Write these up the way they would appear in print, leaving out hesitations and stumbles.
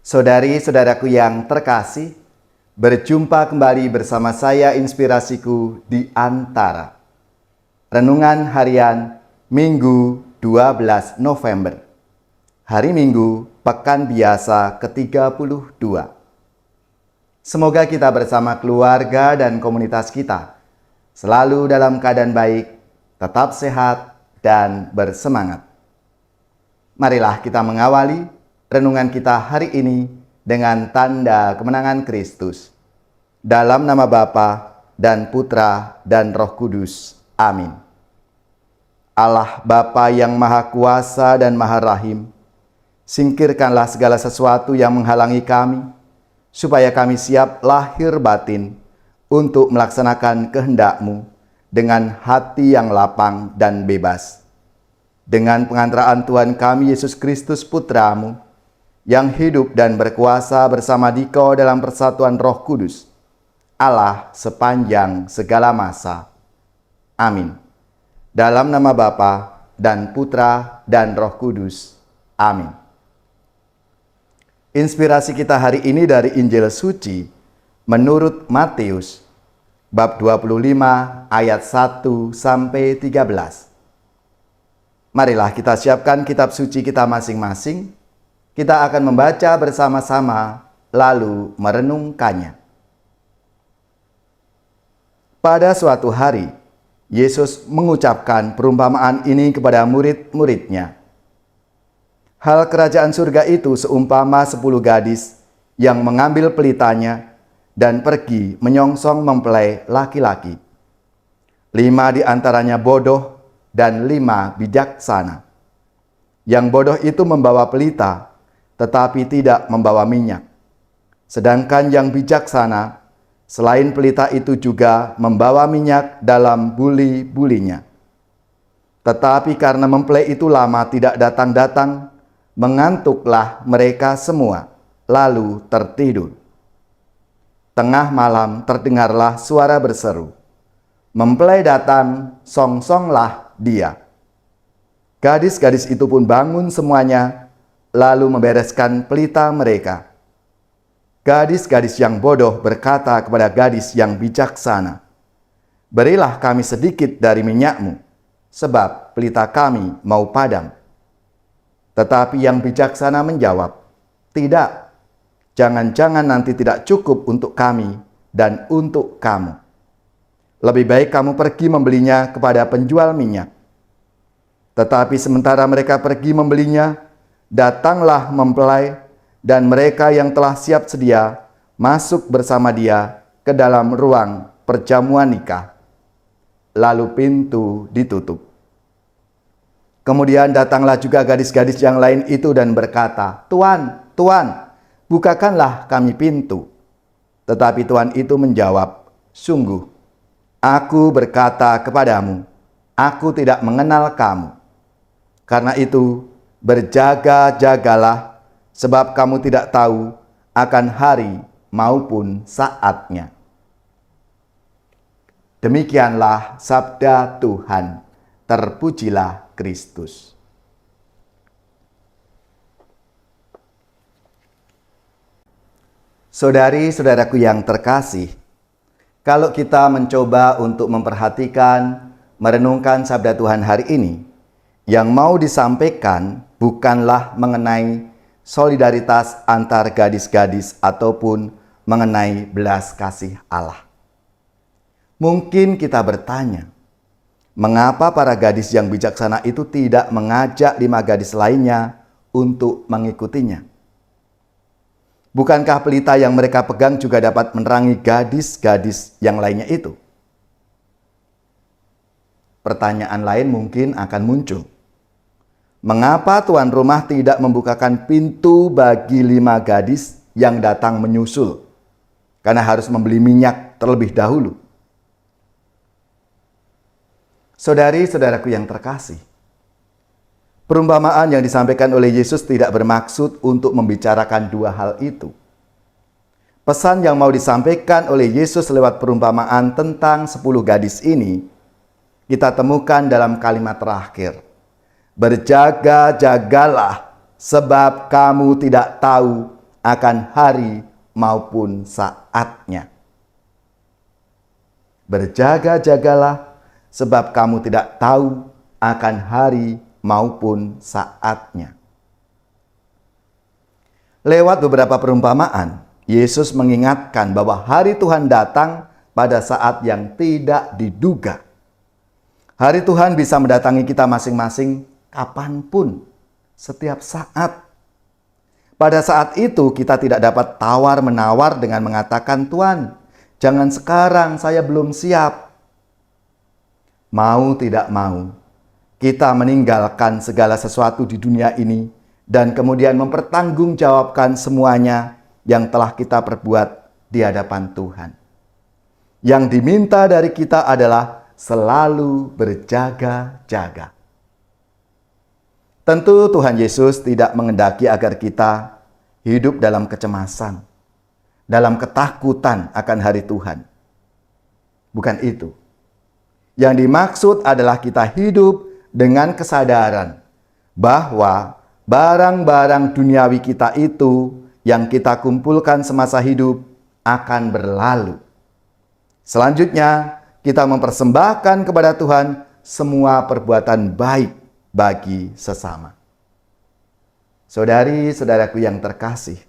Saudari-saudaraku yang terkasih, berjumpa kembali bersama saya Inspirasiku di Antara. Renungan harian Minggu 12 November. Hari Minggu, Pekan Biasa ke-32. Semoga kita bersama keluarga dan komunitas kita selalu dalam keadaan baik, tetap sehat, dan bersemangat. Marilah kita mengawali renungan kita hari ini dengan tanda kemenangan Kristus. Dalam nama Bapa dan Putra dan Roh Kudus. Amin. Allah Bapa yang Maha Kuasa dan Maha Rahim, singkirkanlah segala sesuatu yang menghalangi kami, supaya kami siap lahir batin untuk melaksanakan kehendak-Mu dengan hati yang lapang dan bebas. Dengan pengantaraan Tuhan kami Yesus Kristus Putra-Mu, yang hidup dan berkuasa bersama Dikau dalam persatuan Roh Kudus, Allah sepanjang segala masa. Amin. Dalam nama Bapa dan Putra dan Roh Kudus. Amin. Inspirasi kita hari ini dari Injil Suci menurut Matius, bab 25 ayat 1-13. Marilah kita siapkan kitab suci kita masing-masing. Kita akan membaca bersama-sama, lalu merenungkannya. Pada suatu hari, Yesus mengucapkan perumpamaan ini kepada murid-muridnya. Hal kerajaan surga itu seumpama 10 gadis yang mengambil pelitanya dan pergi menyongsong mempelai laki-laki. 5 di antaranya bodoh dan 5 bijaksana. Yang bodoh itu membawa pelita, tetapi tidak membawa minyak. Sedangkan yang bijaksana, selain pelita itu juga membawa minyak dalam buli-bulinya. Tetapi karena mempelai itu lama tidak datang-datang, mengantuklah mereka semua, lalu tertidur. Tengah malam terdengarlah suara berseru, "Mempelai datang, songsonglah dia." Gadis-gadis itu pun bangun semuanya, lalu membereskan pelita mereka. Gadis-gadis yang bodoh berkata kepada gadis yang bijaksana, "Berilah kami sedikit dari minyak-Mu, sebab pelita kami mau padam." Tetapi yang bijaksana menjawab, "Tidak, jangan-jangan nanti tidak cukup untuk kami dan untuk kamu. Lebih baik kamu pergi membelinya kepada penjual minyak." Tetapi sementara mereka pergi membelinya, datanglah mempelai, dan mereka yang telah siap sedia masuk bersama dia ke dalam ruang perjamuan nikah. Lalu pintu ditutup. Kemudian datanglah juga gadis-gadis yang lain itu dan berkata, "Tuan, Tuan, bukakanlah kami pintu." Tetapi Tuan itu menjawab, "Sungguh, aku berkata kepadamu, aku tidak mengenal kamu. Karena itu, berjaga-jagalah, sebab kamu tidak tahu akan hari maupun saatnya." Demikianlah sabda Tuhan. Terpujilah Kristus. Saudari-saudaraku yang terkasih, kalau kita mencoba untuk memperhatikan, merenungkan sabda Tuhan hari ini, yang mau disampaikan bukanlah mengenai solidaritas antar gadis-gadis ataupun mengenai belas kasih Allah. Mungkin kita bertanya, mengapa para gadis yang bijaksana itu tidak mengajak 5 gadis lainnya untuk mengikutinya? Bukankah pelita yang mereka pegang juga dapat menerangi gadis-gadis yang lainnya itu? Pertanyaan lain mungkin akan muncul. Mengapa tuan rumah tidak membukakan pintu bagi 5 gadis yang datang menyusul? Karena harus membeli minyak terlebih dahulu. Saudari-saudaraku yang terkasih, perumpamaan yang disampaikan oleh Yesus tidak bermaksud untuk membicarakan 2 hal itu. Pesan yang mau disampaikan oleh Yesus lewat perumpamaan tentang 10 gadis ini, kita temukan dalam kalimat terakhir. Berjaga-jagalah, sebab kamu tidak tahu akan hari maupun saatnya. Berjaga-jagalah, sebab kamu tidak tahu akan hari maupun saatnya. Lewat beberapa perumpamaan, Yesus mengingatkan bahwa hari Tuhan datang pada saat yang tidak diduga. Hari Tuhan bisa mendatangi kita masing-masing kapanpun, setiap saat. Pada saat itu kita tidak dapat tawar-menawar dengan mengatakan, "Tuhan, jangan sekarang, saya belum siap." Mau tidak mau, kita meninggalkan segala sesuatu di dunia ini dan kemudian mempertanggungjawabkan semuanya yang telah kita perbuat di hadapan Tuhan. Yang diminta dari kita adalah selalu berjaga-jaga. Tentu Tuhan Yesus tidak mengendaki agar kita hidup dalam kecemasan, dalam ketakutan akan hari Tuhan. Bukan itu. Yang dimaksud adalah kita hidup dengan kesadaran bahwa barang-barang duniawi kita itu yang kita kumpulkan semasa hidup akan berlalu. Selanjutnya, kita mempersembahkan kepada Tuhan semua perbuatan baik bagi sesama. Saudari-saudaraku yang terkasih,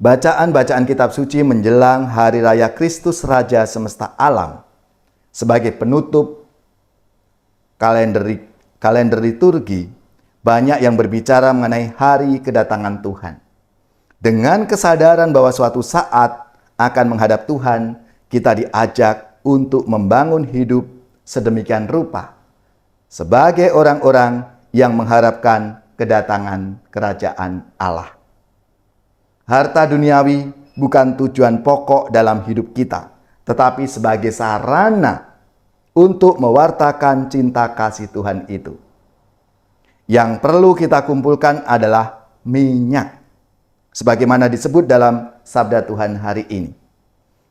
bacaan-bacaan kitab suci menjelang Hari Raya Kristus Raja Semesta Alam sebagai penutup kalender liturgi banyak yang berbicara mengenai hari kedatangan Tuhan. Dengan kesadaran bahwa suatu saat akan menghadap Tuhan, kita diajak untuk membangun hidup sedemikian rupa sebagai orang-orang yang mengharapkan kedatangan kerajaan Allah. Harta duniawi bukan tujuan pokok dalam hidup kita, tetapi sebagai sarana untuk mewartakan cinta kasih Tuhan itu. Yang perlu kita kumpulkan adalah minyak, sebagaimana disebut dalam sabda Tuhan hari ini.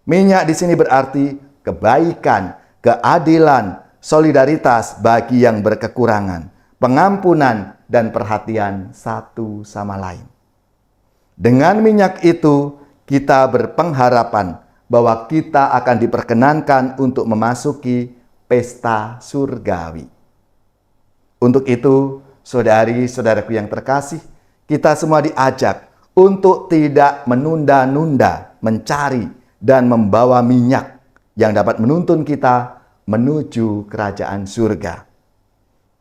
Minyak di sini berarti kebaikan, keadilan, solidaritas bagi yang berkekurangan, pengampunan, dan perhatian satu sama lain. Dengan minyak itu, kita berpengharapan bahwa kita akan diperkenankan untuk memasuki pesta surgawi. Untuk itu, saudari-saudaraku yang terkasih, kita semua diajak untuk tidak menunda-nunda mencari dan membawa minyak yang dapat menuntun kita menuju kerajaan surga.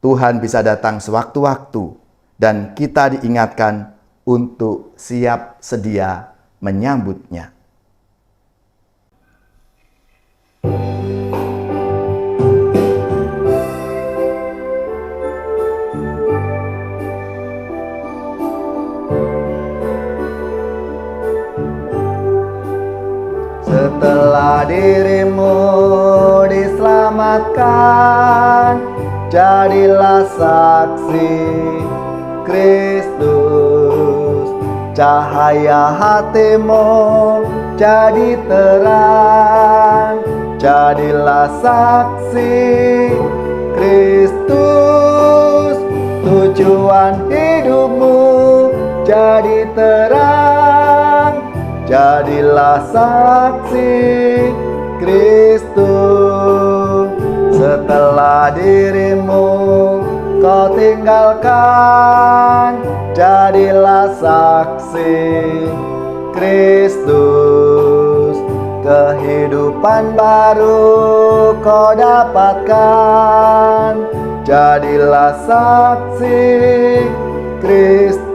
Tuhan bisa datang sewaktu-waktu dan kita diingatkan untuk siap sedia menyambutnya. Setelah dirimu diselamatkan, jadilah saksi Kristus. Cahaya hatimu jadi terang, jadilah saksi Kristus. Tujuan hidupmu jadi terang, jadilah saksi Kristus. Setelah dirimu kau tinggalkan, jadilah saksi Kristus. Kehidupan baru kau dapatkan, jadilah saksi Kristus.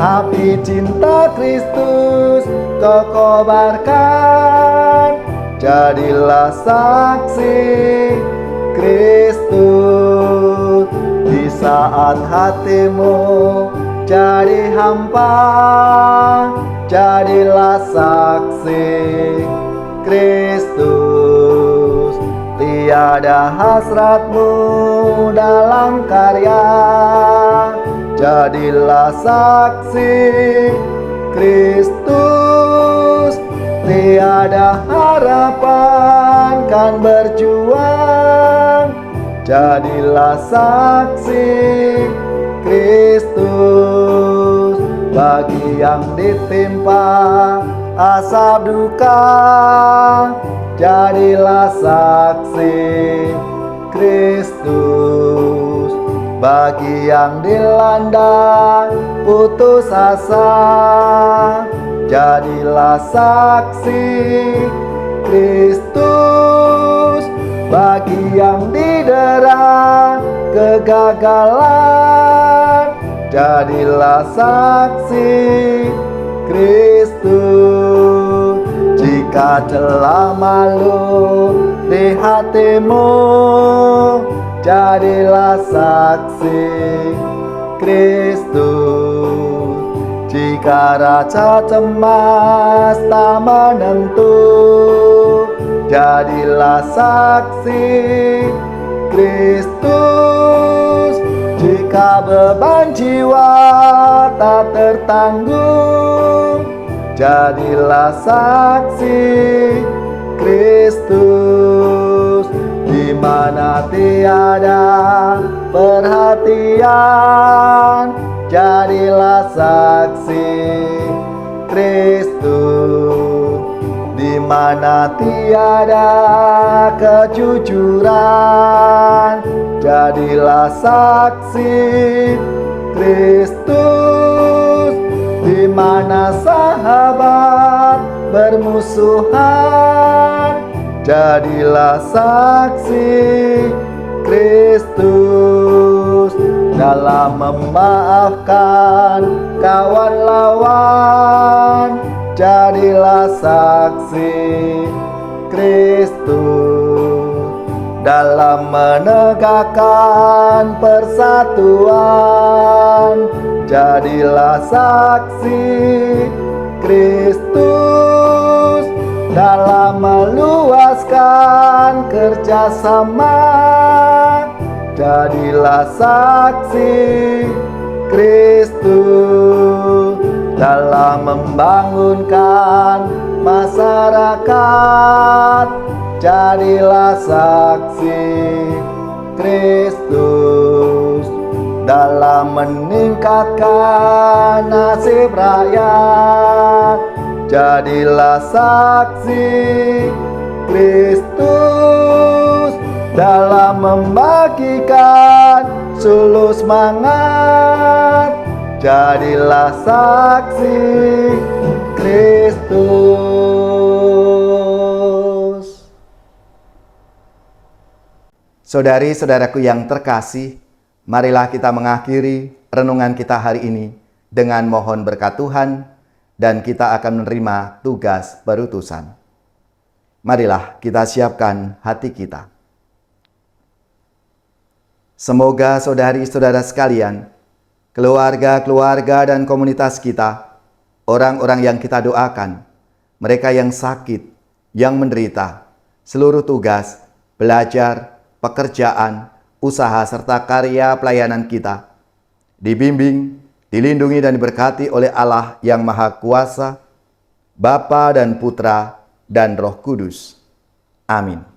Api cinta Kristus kau kobarkan, jadilah saksi Kristus. Di saat hatimu jadi hampa, jadilah saksi Kristus. Tiada hasratmu dalam karya, jadilah saksi Kristus. Tiada harapan kan berjuang, jadilah saksi Kristus. bagi yang ditimpa asap duka. Jadilah saksi Kristus bagi yang dilanda putus asa. Jadilah saksi Kristus bagi yang didera kegagalan. Jadilah saksi Kristus jika telah malu di hatimu. Jadilah saksi Kristus jika rasa cemas tak menentu. Jadilah saksi Kristus jika beban jiwa tak tertanggung. Jadilah saksi Kristus di mana tiada perhatian. Jadilah saksi Kristus di mana tiada kejujuran. Jadilah saksi Kristus di mana sahabat bermusuhan. Jadilah saksi Kristus dalam memaafkan kawan lawan. Jadilah saksi Kristus dalam menegakkan persatuan. Jadilah saksi Kristus dalam meluaskan kerjasama. Jadilah saksi Kristus dalam membangunkan masyarakat. Jadilah saksi Kristus dalam meningkatkan nasib rakyat. Jadilah saksi Kristus dalam membagikan suluh semangat. Jadilah saksi Kristus. Saudari-saudaraku yang terkasih, marilah kita mengakhiri renungan kita hari ini dengan mohon berkat Tuhan, dan kita akan menerima tugas berutusan. Marilah kita siapkan hati kita. Semoga saudari-saudara sekalian, keluarga-keluarga dan komunitas kita, orang-orang yang kita doakan, mereka yang sakit, yang menderita, seluruh tugas, belajar, pekerjaan, usaha serta karya pelayanan kita dibimbing, dilindungi dan diberkati oleh Allah yang Maha Kuasa, Bapa dan Putra dan Roh Kudus. Amin.